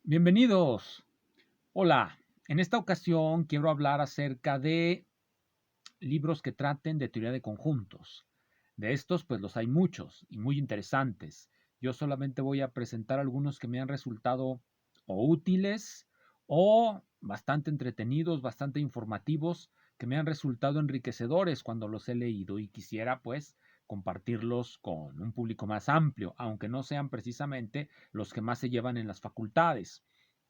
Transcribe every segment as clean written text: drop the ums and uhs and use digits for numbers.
Bienvenidos. Hola. En esta ocasión quiero hablar acerca de libros que traten de teoría de conjuntos. De estos, pues los hay muchos y muy interesantes. Yo solamente voy a presentar algunos que me han resultado o útiles o bastante entretenidos, bastante informativos, que me han resultado enriquecedores cuando los he leído y quisiera pues compartirlos con un público más amplio, aunque no sean precisamente los que más se llevan en las facultades.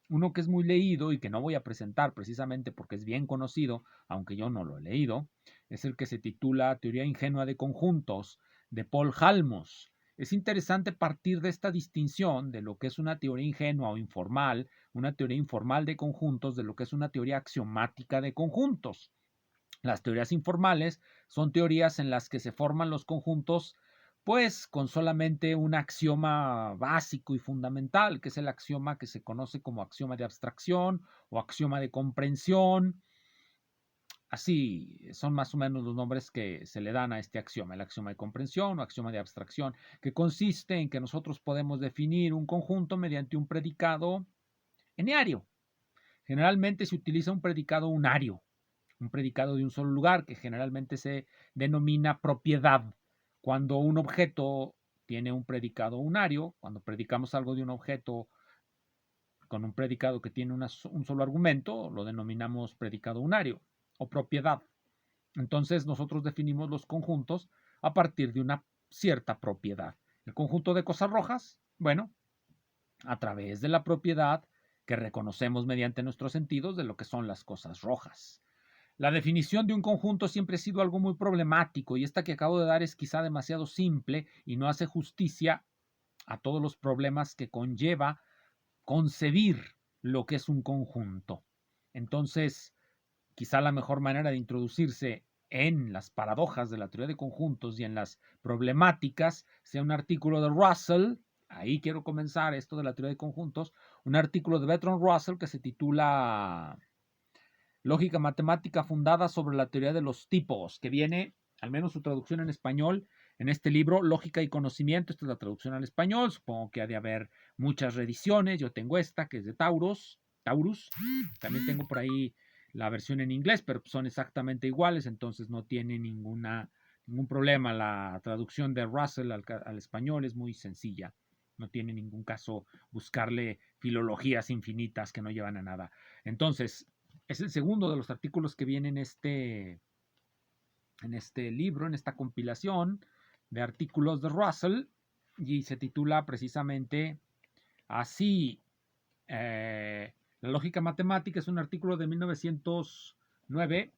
Uno que es muy leído y que no voy a presentar precisamente porque es bien conocido, aunque yo no lo he leído, es el que se titula Teoría ingenua de conjuntos de Paul Halmos. Es interesante partir de esta distinción de lo que es una teoría ingenua o informal, una teoría informal de conjuntos, de lo que es una teoría axiomática de conjuntos. Las teorías informales son teorías en las que se forman los conjuntos pues con solamente un axioma básico y fundamental, que es el axioma que se conoce como axioma de abstracción o axioma de comprensión. Así son más o menos los nombres que se le dan a este axioma, el axioma de comprensión o axioma de abstracción, que consiste en que nosotros podemos definir un conjunto mediante un predicado eneario. Generalmente se utiliza un predicado unario, un predicado de un solo lugar, que generalmente se denomina propiedad. Cuando un objeto tiene un predicado unario, cuando predicamos algo de un objeto con un predicado que tiene un solo argumento, lo denominamos predicado unario o propiedad. Entonces nosotros definimos los conjuntos a partir de una cierta propiedad. El conjunto de cosas rojas, bueno, a través de la propiedad que reconocemos mediante nuestros sentidos de lo que son las cosas rojas. La definición de un conjunto siempre ha sido algo muy problemático y esta que acabo de dar es quizá demasiado simple y no hace justicia a todos los problemas que conlleva concebir lo que es un conjunto. Entonces, quizá la mejor manera de introducirse en las paradojas de la teoría de conjuntos y en las problemáticas sea un artículo de Russell. Ahí quiero comenzar esto de la teoría de conjuntos, un artículo de Bertrand Russell que se titula Lógica matemática fundada sobre la teoría de los tipos, que viene, al menos su traducción en español, en este libro, Lógica y Conocimiento. Esta es la traducción al español. Supongo que ha de haber muchas reediciones. Yo tengo esta, que es de Taurus. También tengo por ahí la versión en inglés, pero son exactamente iguales, entonces no tiene ningún problema. La traducción de Russell al español es muy sencilla. No tiene ningún caso buscarle filologías infinitas que no llevan a nada. Entonces, es el segundo de los artículos que viene en este libro, en esta compilación de artículos de Russell, y se titula precisamente así. La lógica matemática es un artículo de 1909.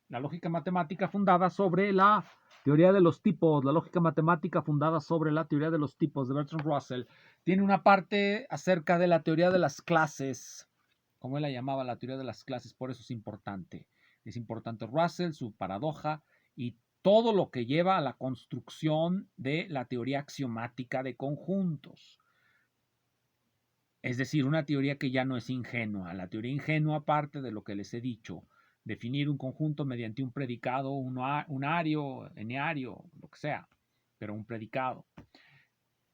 La lógica matemática fundada sobre la teoría de los tipos, la lógica matemática fundada sobre la teoría de los tipos de Bertrand Russell. Tiene una parte acerca de la teoría de las clases, como él la llamaba, la teoría de las clases, por eso es importante. Es importante Russell, su paradoja y todo lo que lleva a la construcción de la teoría axiomática de conjuntos. Es decir, una teoría que ya no es ingenua. La teoría ingenua parte de lo que les he dicho, definir un conjunto mediante un predicado unario, eneario, lo que sea, pero un predicado.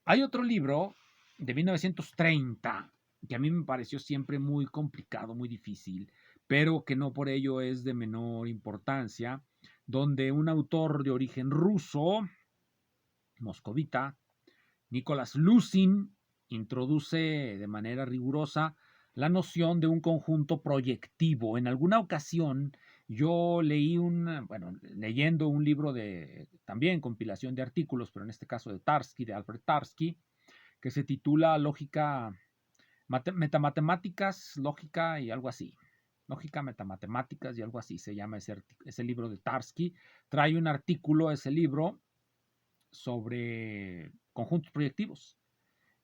Hay otro libro de 1930 que a mí me pareció siempre muy complicado, muy difícil, pero que no por ello es de menor importancia, donde un autor de origen ruso, moscovita, Nicolás Lusin, introduce de manera rigurosa la noción de un conjunto proyectivo. En alguna ocasión yo leí leyendo un libro de también compilación de artículos, pero en este caso de Tarski, de Alfred Tarski, que se titula Lógica, Metamatemáticas, Lógica y algo así. Lógica, Metamatemáticas y algo así se llama ese libro de Tarski. Trae un artículo, ese libro, sobre conjuntos proyectivos.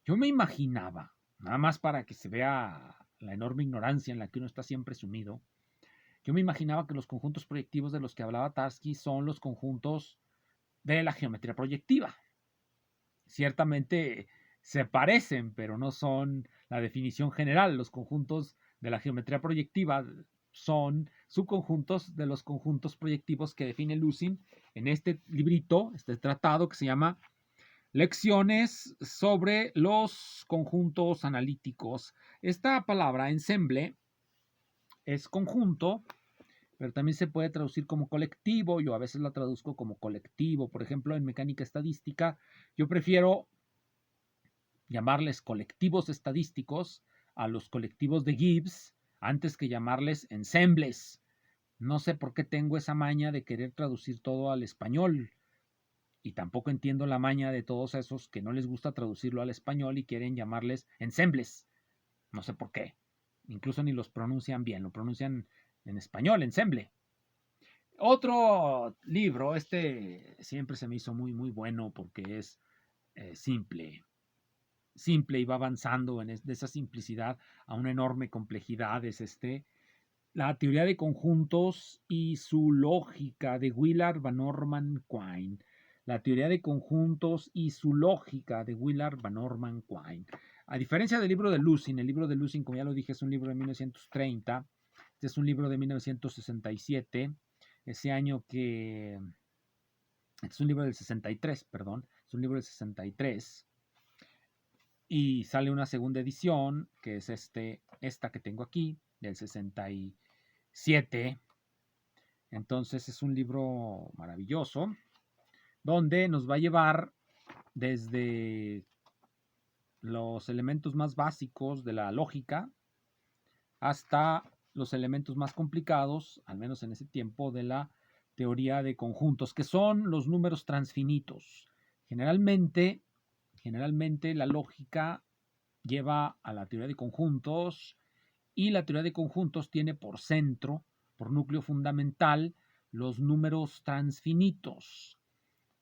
Yo me imaginaba, nada más para que se vea la enorme ignorancia en la que uno está siempre sumido, yo me imaginaba que los conjuntos proyectivos de los que hablaba Tarski son los conjuntos de la geometría proyectiva. Ciertamente se parecen, pero no son la definición general. Los conjuntos de la geometría proyectiva son subconjuntos de los conjuntos proyectivos que define Lusin en este librito, este tratado que se llama lecciones sobre los conjuntos analíticos. Esta palabra, ensemble, es conjunto, pero también se puede traducir como colectivo. Yo a veces la traduzco como colectivo. Por ejemplo, en mecánica estadística, yo prefiero llamarles colectivos estadísticos a los colectivos de Gibbs antes que llamarles ensembles. No sé por qué tengo esa maña de querer traducir todo al español. Y tampoco entiendo la maña de todos esos que no les gusta traducirlo al español y quieren llamarles ensembles. No sé por qué. Incluso ni los pronuncian bien, lo pronuncian en español, ensemble. Otro libro, este siempre se me hizo muy, muy bueno porque es simple y va avanzando de esa simplicidad a una enorme complejidad. Es La teoría de conjuntos y su lógica, de Willard Van Orman Quine. La teoría de conjuntos y su lógica, de Willard Van Orman Quine. A diferencia del libro de Lusin, el libro de Lusin, como ya lo dije, es un libro de 1930. Este es un libro de 1967. Ese año que... Este es un libro del 63, perdón. Es un libro del 63. Y sale una segunda edición, que es esta que tengo aquí, del 67. Entonces es un libro maravilloso, donde nos va a llevar desde los elementos más básicos de la lógica hasta los elementos más complicados, al menos en ese tiempo, de la teoría de conjuntos, que son los números transfinitos. Generalmente la lógica lleva a la teoría de conjuntos, y la teoría de conjuntos tiene por centro, por núcleo fundamental, los números transfinitos.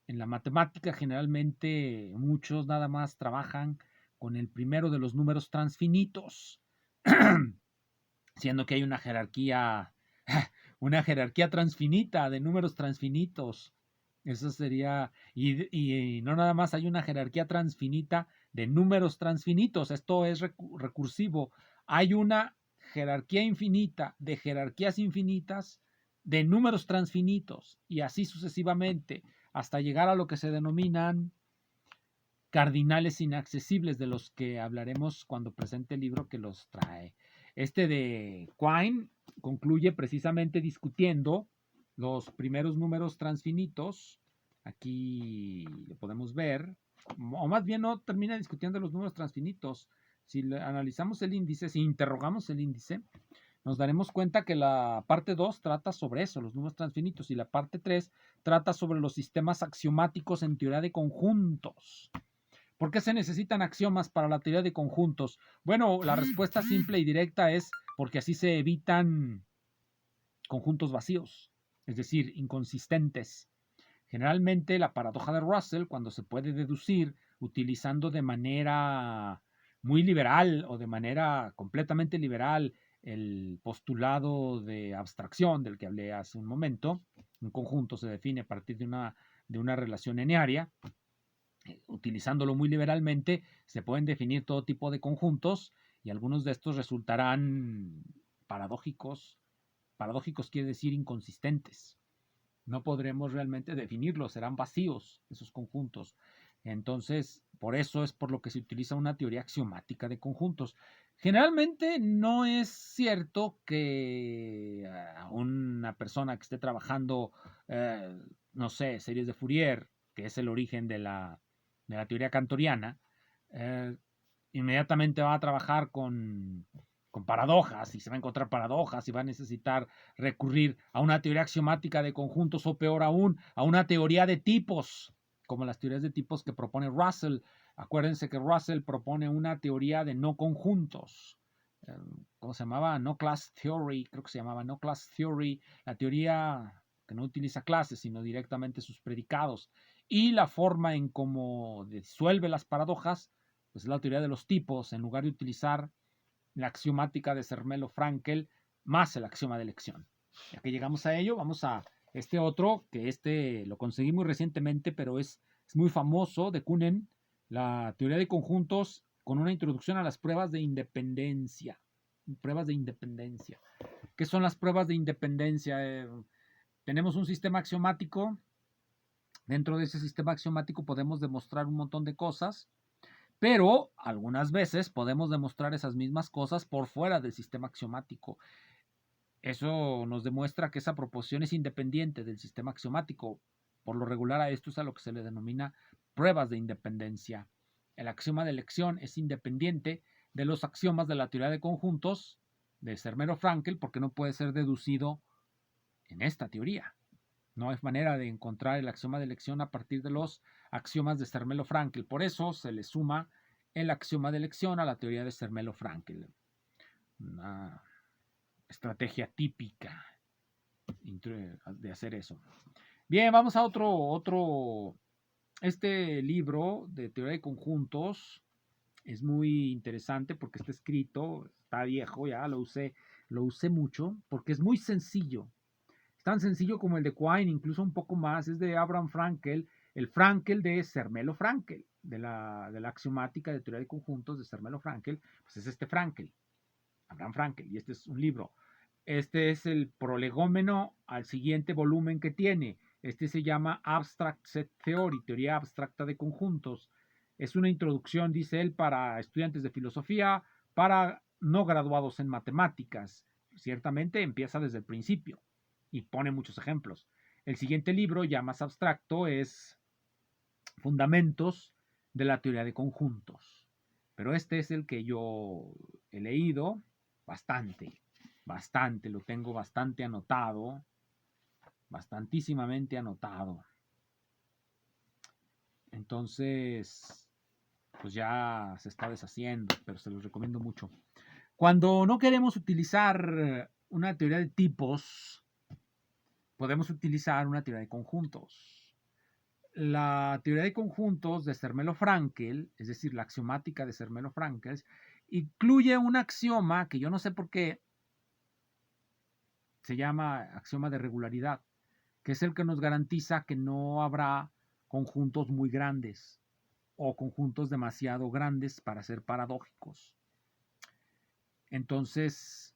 En la matemática generalmente muchos nada más trabajan con el primero de los números transfinitos, siendo que hay una jerarquía transfinita de números transfinitos. Eso sería, y no nada más hay una jerarquía transfinita de números transfinitos, esto es recursivo. Hay una jerarquía infinita de jerarquías infinitas de números transfinitos, y así sucesivamente, hasta llegar a lo que se denominan cardinales inaccesibles, de los que hablaremos cuando presente el libro que los trae. Este de Quine concluye precisamente discutiendo los primeros números transfinitos. Aquí lo podemos ver, o más bien no termina discutiendo los números transfinitos. Si analizamos el índice, si interrogamos el índice, nos daremos cuenta que la parte 2 trata sobre eso, los números transfinitos, y la parte 3 trata sobre los sistemas axiomáticos en teoría de conjuntos. ¿Por qué se necesitan axiomas para la teoría de conjuntos? Bueno, la respuesta simple y directa es porque así se evitan conjuntos vacíos, es decir, inconsistentes. Generalmente la paradoja de Russell, cuando se puede deducir utilizando de manera muy liberal o de manera completamente liberal el postulado de abstracción del que hablé hace un momento, un conjunto se define a partir de una relación enearia. Utilizándolo muy liberalmente, se pueden definir todo tipo de conjuntos, y algunos de estos resultarán paradójicos. Paradójicos quiere decir inconsistentes. No podremos realmente definirlos, serán vacíos esos conjuntos. Entonces, por eso es por lo que se utiliza una teoría axiomática de conjuntos. Generalmente no es cierto que una persona que esté trabajando, no sé, series de Fourier, que es el origen de la teoría cantoriana, eh, inmediatamente va a trabajar con paradojas, y se va a encontrar paradojas, y va a necesitar recurrir a una teoría axiomática de conjuntos, o peor aún, a una teoría de tipos, como las teorías de tipos que propone Russell. Acuérdense que Russell propone una teoría de no conjuntos. ¿Cómo se llamaba? No Class Theory, creo que se llamaba No Class Theory, la teoría que no utiliza clases, sino directamente sus predicados. Y la forma en cómo disuelve las paradojas, pues es la teoría de los tipos, en lugar de utilizar la axiomática de Zermelo-Fraenkel más el axioma de elección. Ya que llegamos a ello, vamos a este otro, que lo conseguí muy recientemente, pero es muy famoso, de Kuhnen, la teoría de conjuntos con una introducción a las pruebas de independencia. Pruebas de independencia. ¿Qué son las pruebas de independencia? Tenemos un sistema axiomático Dentro de ese sistema axiomático podemos demostrar un montón de cosas, pero algunas veces podemos demostrar esas mismas cosas por fuera del sistema axiomático. Eso nos demuestra que esa proposición es independiente del sistema axiomático. Por lo regular a esto es a lo que se le denomina pruebas de independencia. El axioma de elección es independiente de los axiomas de la teoría de conjuntos de Zermelo-Fraenkel porque no puede ser deducido en esta teoría. No hay manera de encontrar el axioma de elección a partir de los axiomas de Zermelo-Fraenkel. Por eso se le suma el axioma de elección a la teoría de Zermelo-Fraenkel. Una estrategia típica de hacer eso. Bien, vamos a otro. Este libro de teoría de conjuntos es muy interesante porque está escrito, está viejo ya, lo usé mucho porque es muy sencillo. Es tan sencillo como el de Quine, incluso un poco más. Es de Abraham Fraenkel, el Fraenkel de Zermelo-Fraenkel, de la axiomática de teoría de conjuntos de Zermelo-Fraenkel, pues es este Fraenkel, Abraham Fraenkel, y este es un libro. Este es el prolegómeno al siguiente volumen que tiene. Este se llama Abstract Set Theory, teoría abstracta de conjuntos. Es una introducción, dice él, para estudiantes de filosofía, para no graduados en matemáticas. Ciertamente empieza desde el principio y pone muchos ejemplos. El siguiente libro, ya más abstracto, es Fundamentos de la teoría de conjuntos. Pero este es el que yo he leído bastante, lo tengo bastante anotado, bastantísimamente anotado. Entonces, pues ya se está deshaciendo, pero se los recomiendo mucho. Cuando no queremos utilizar una teoría de tipos, podemos utilizar una teoría de conjuntos. La teoría de conjuntos de Zermelo-Fraenkel, es decir, la axiomática de Zermelo-Fraenkel, incluye un axioma que yo no sé por qué se llama axioma de regularidad, que es el que nos garantiza que no habrá conjuntos muy grandes o conjuntos demasiado grandes para ser paradójicos. Entonces,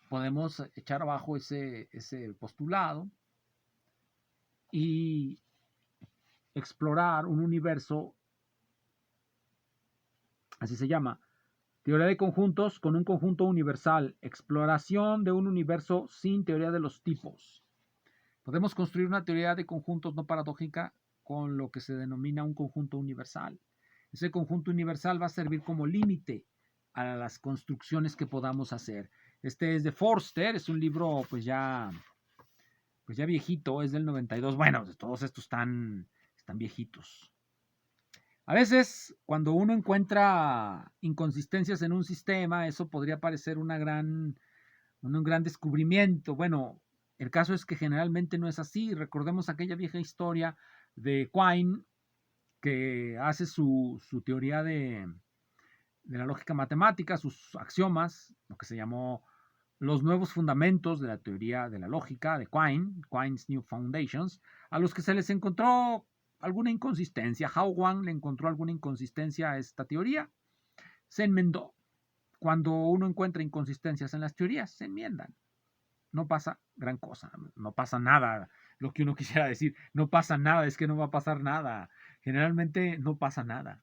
podemos echar abajo ese postulado y explorar un universo, así se llama, teoría de conjuntos con un conjunto universal, exploración de un universo sin teoría de los tipos. Podemos construir una teoría de conjuntos no paradójica con lo que se denomina un conjunto universal. Ese conjunto universal va a servir como límite a las construcciones que podamos hacer. Este es de Forster, es un libro pues ya viejito, es del 92. Bueno, todos estos están viejitos. A veces, cuando uno encuentra inconsistencias en un sistema, eso podría parecer un gran descubrimiento. Bueno, el caso es que generalmente no es así. Recordemos aquella vieja historia de Quine, que hace su teoría de la lógica matemática, sus axiomas, lo que se llamó los nuevos fundamentos de la teoría de la lógica de Quine, Quine's New Foundations, a los que se les encontró alguna inconsistencia. Hao Wang le encontró alguna inconsistencia a esta teoría, se enmendó. Cuando uno encuentra inconsistencias en las teorías, se enmiendan. No pasa gran cosa, no pasa nada. Lo que uno quisiera decir, no pasa nada, es que no va a pasar nada. Generalmente no pasa nada.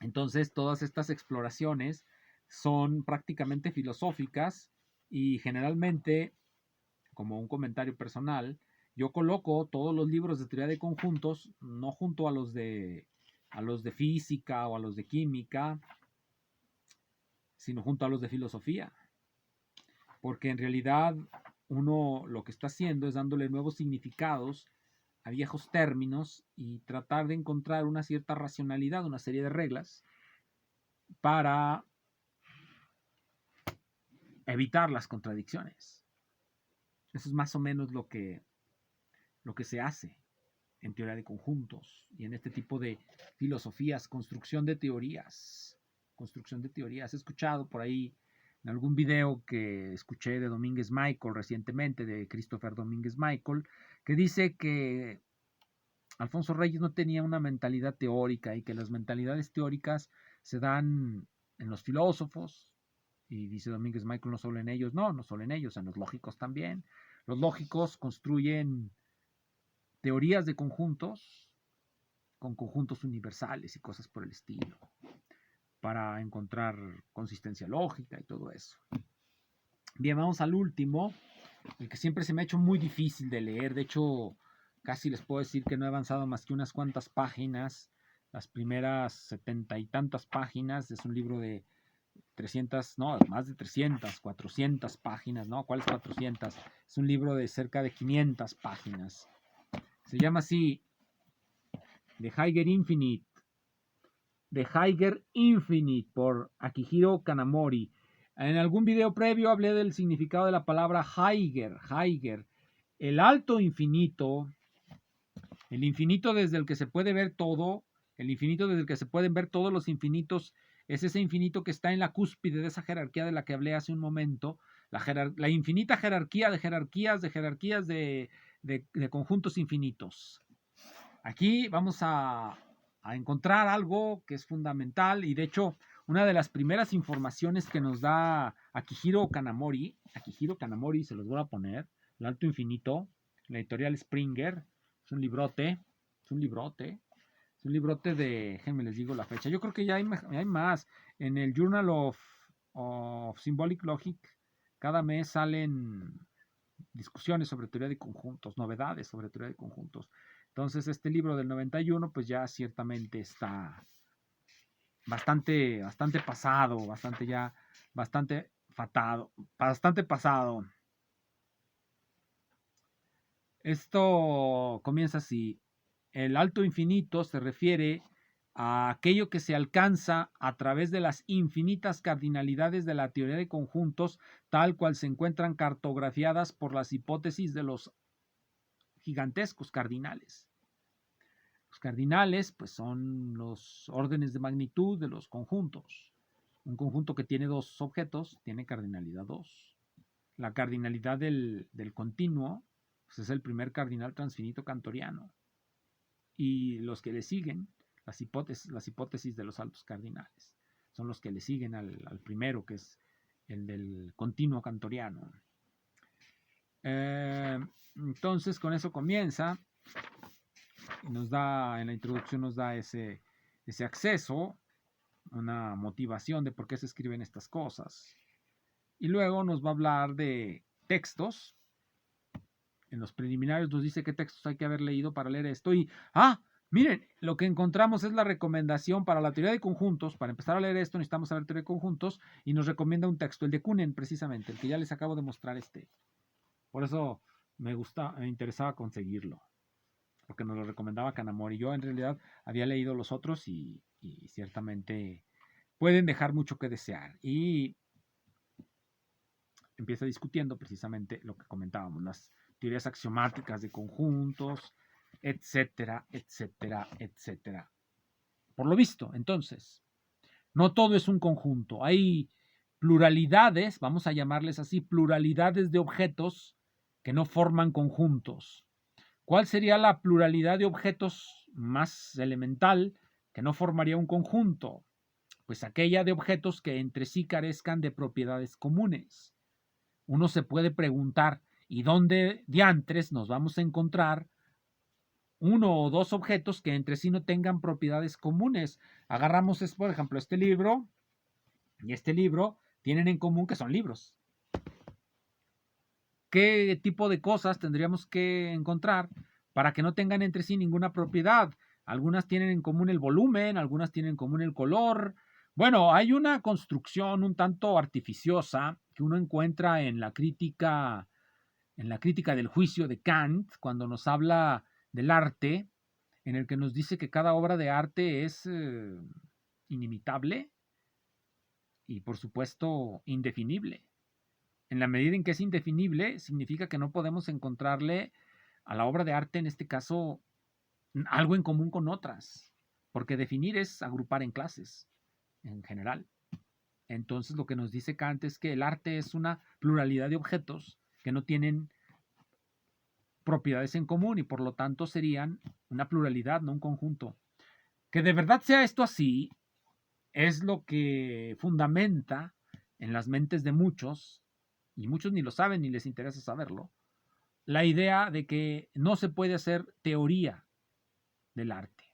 Entonces, todas estas exploraciones son prácticamente filosóficas y generalmente, como un comentario personal, yo coloco todos los libros de teoría de conjuntos no junto a los de física o a los de química, sino junto a los de filosofía, porque en realidad uno lo que está haciendo es dándole nuevos significados a viejos términos y tratar de encontrar una cierta racionalidad, una serie de reglas para evitar las contradicciones. Eso es más o menos lo que se hace en teoría de conjuntos y en este tipo de filosofías, construcción de teorías. He escuchado por ahí en algún video que escuché de Domínguez Michael recientemente, de Christopher Domínguez Michael, que dice que Alfonso Reyes no tenía una mentalidad teórica y que las mentalidades teóricas se dan en los filósofos. Y dice Domínguez Michael, no solo en ellos, no solo en ellos, en los lógicos también. Los lógicos construyen teorías de conjuntos con conjuntos universales y cosas por el estilo, para encontrar consistencia lógica y todo eso. Bien, vamos al último, el que siempre se me ha hecho muy difícil de leer. De hecho, casi les puedo decir que no he avanzado más que unas cuantas páginas. Las primeras 70 y tantas páginas. Es un libro de 300, no, más de 300, 400 páginas, ¿no? ¿Cuáles 400? Es un libro de cerca de 500 páginas. Se llama así, The Higher Infinite. The Higher Infinite, por Akihiro Kanamori. En algún video previo hablé del significado de la palabra Higher, el alto infinito, el infinito desde el que se puede ver todo, el infinito desde el que se pueden ver todos los infinitos, es ese infinito que está en la cúspide de esa jerarquía de la que hablé hace un momento, la infinita jerarquía de jerarquías de conjuntos infinitos. Aquí vamos a encontrar algo que es fundamental, y de hecho una de las primeras informaciones que nos da Akihiro Kanamori, se los voy a poner, El Alto Infinito, la editorial Springer, es un librote de, déjenme les digo la fecha, yo creo que ya hay más, en el Journal of Symbolic Logic, cada mes salen discusiones sobre teoría de conjuntos, novedades sobre teoría de conjuntos. Entonces este libro del 91 pues ya ciertamente está bastante pasado, bastante pasado. Esto comienza así. El alto infinito se refiere a aquello que se alcanza a través de las infinitas cardinalidades de la teoría de conjuntos, tal cual se encuentran cartografiadas por las hipótesis de los gigantescos cardinales. Los cardinales, pues, son los órdenes de magnitud de los conjuntos. Un conjunto que tiene dos objetos tiene cardinalidad 2. La cardinalidad del continuo, pues, es el primer cardinal transfinito cantoriano. Y los que le siguen, las hipótesis de los altos cardinales, son los que le siguen al primero, que es el del continuo cantoriano. Entonces, con eso comienza. Nos da, en la introducción nos da ese acceso, una motivación de por qué se escriben estas cosas. Y luego nos va a hablar de textos. En los preliminares nos dice qué textos hay que haber leído para leer esto. Y, miren, lo que encontramos es la recomendación para la teoría de conjuntos. Para empezar a leer esto necesitamos saber teoría de conjuntos, y nos recomienda un texto, el de Kunen, precisamente, el que ya les acabo de mostrar. Por eso me interesaba conseguirlo, porque nos lo recomendaba Kanamori. Yo en realidad había leído los otros y ciertamente pueden dejar mucho que desear. Y empieza discutiendo precisamente lo que comentábamos, las teorías axiomáticas de conjuntos, etcétera, etcétera, etcétera. Por lo visto, entonces, no todo es un conjunto. Hay pluralidades, vamos a llamarles así, pluralidades de objetos que no forman conjuntos. ¿Cuál sería la pluralidad de objetos más elemental que no formaría un conjunto? Pues aquella de objetos que entre sí carezcan de propiedades comunes. Uno se puede preguntar, ¿y dónde diantres nos vamos a encontrar uno o dos objetos que entre sí no tengan propiedades comunes? Agarramos, por ejemplo, este libro y este libro tienen en común que son libros. ¿Qué tipo de cosas tendríamos que encontrar para que no tengan entre sí ninguna propiedad? Algunas tienen en común el volumen, algunas tienen en común el color. Bueno, hay una construcción un tanto artificiosa que uno encuentra en la crítica del juicio de Kant, cuando nos habla del arte, en el que nos dice que cada obra de arte es inimitable y, por supuesto, indefinible. En la medida en que es indefinible, significa que no podemos encontrarle a la obra de arte, en este caso, algo en común con otras, porque definir es agrupar en clases, en general. Entonces, lo que nos dice Kant es que el arte es una pluralidad de objetos que no tienen propiedades en común y por lo tanto serían una pluralidad, no un conjunto. Que de verdad sea esto así es lo que fundamenta en las mentes de muchos, y muchos ni lo saben ni les interesa saberlo, la idea de que no se puede hacer teoría del arte.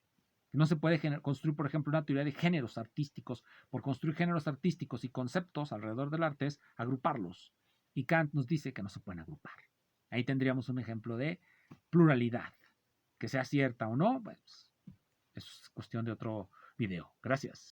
No se puede construir, por ejemplo, una teoría de géneros artísticos. Por construir géneros artísticos y conceptos alrededor del arte es agruparlos. Y Kant nos dice que no se pueden agrupar. Ahí tendríamos un ejemplo de pluralidad. Que sea cierta o no, pues, es cuestión de otro video. Gracias.